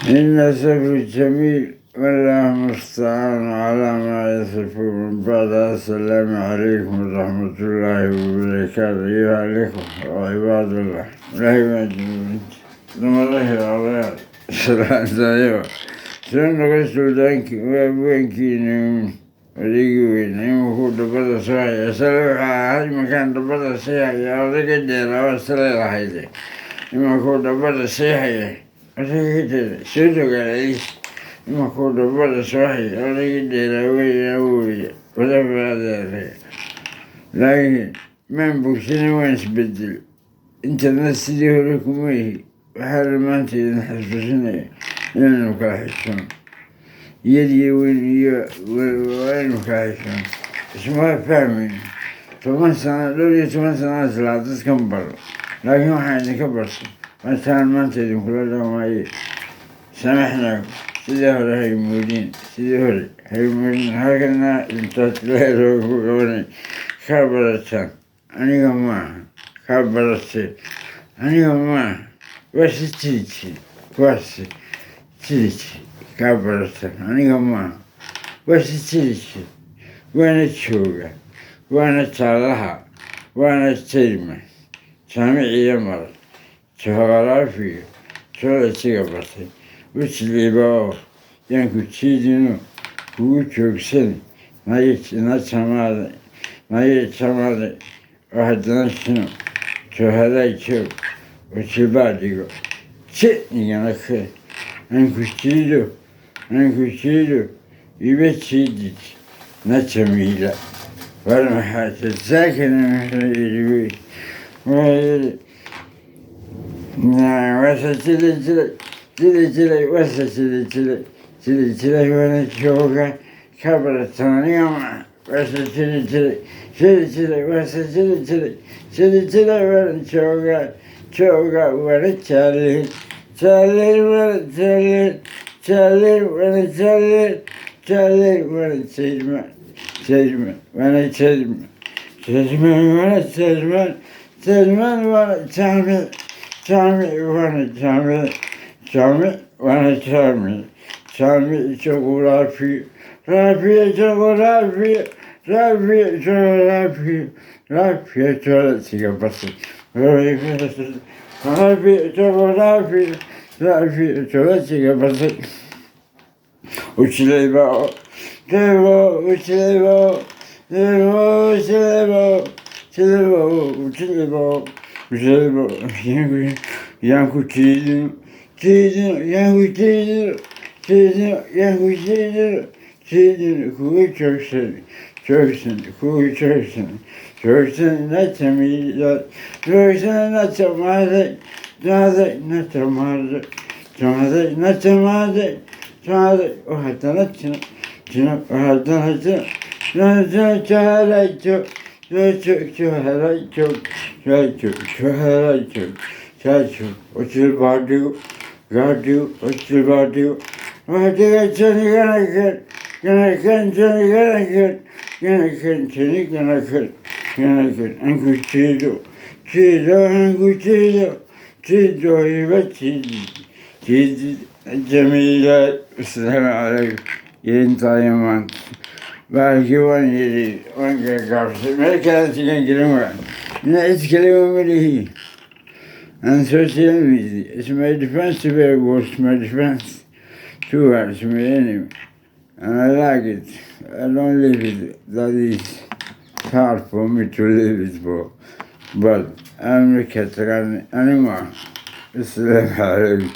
إن سفر جميل والله المستعان على ما يصفون. بعد السلام عليكم ورحمة الله وبركاته أيها الإخوة وعباد الله. لا يمجدون ثم الله العظيم سلام عليكم. سنة قصدك وينكي نيم وليقوي نيم وخود بدا صحيح سلوح هاي مكان بدا صحيح وليق الدير وصلي لحيدي إما خود بدا صحيح وليق سيدو قليش إما خود بدا صحيح وليق الدير ويا ولا بعد لكن من بوكسين وينس بدل انت نسيديه لكم ويه وحال ما انت نحسسني لأنه كاحسون يدي وين كاحسون اسمها فاهمين 8 سنة لولي 8 سنة سلاتس كمبر لكن واحد كبرت مثلا ما انت كل ما سامحنا سيدي هوري هاي مولين سيدي هوري هاي مولين هكذا انتهت له وقوني خبرتان أنا كمان خبرتي أنا كمان بس تيجي بس تيجي خبرتان أنا كمان بس تيجي وأنا تشوقة وأنا تالها وأنا جيرman jaamiciya maray juquraafiga jolojiba bartay wixliba oo yaan ku jiidino kugu joogsani na jamaaday oo haddana shino joohaday joog oo jibaa dhigo nigana keen aan ku jiido iba jiidid na jamiila war maxaa jazaakana maxaa yidhi wey wasa jilay wana jooga kabrataniama wasa jilay wasa jilay wana jooga wana jaalin wana jeyrman wana jaamic wana jaamic juquraafi raafiya jolojiga bartay raafiya jolojiga bartay ujlayba yaan ku jiidino kugu joogsan na jamiila joogsan na jamaaday oo haddana jino oo haddana jaalay joog ochilbaadigo wadiga jani ganaken anku jiido iba jiidi jamiila asalaamu calaykum yintaaya maanta baalkii waan yidhi waan gagaabsay meel kalaan sigan gelin waa ina cid kaleba malihi and social media is my defense to be worse, my defense towards my enemy, and I like it. I don't live it. That is hard for me to live it for, but I'm not anymore. Assalamu alaikum.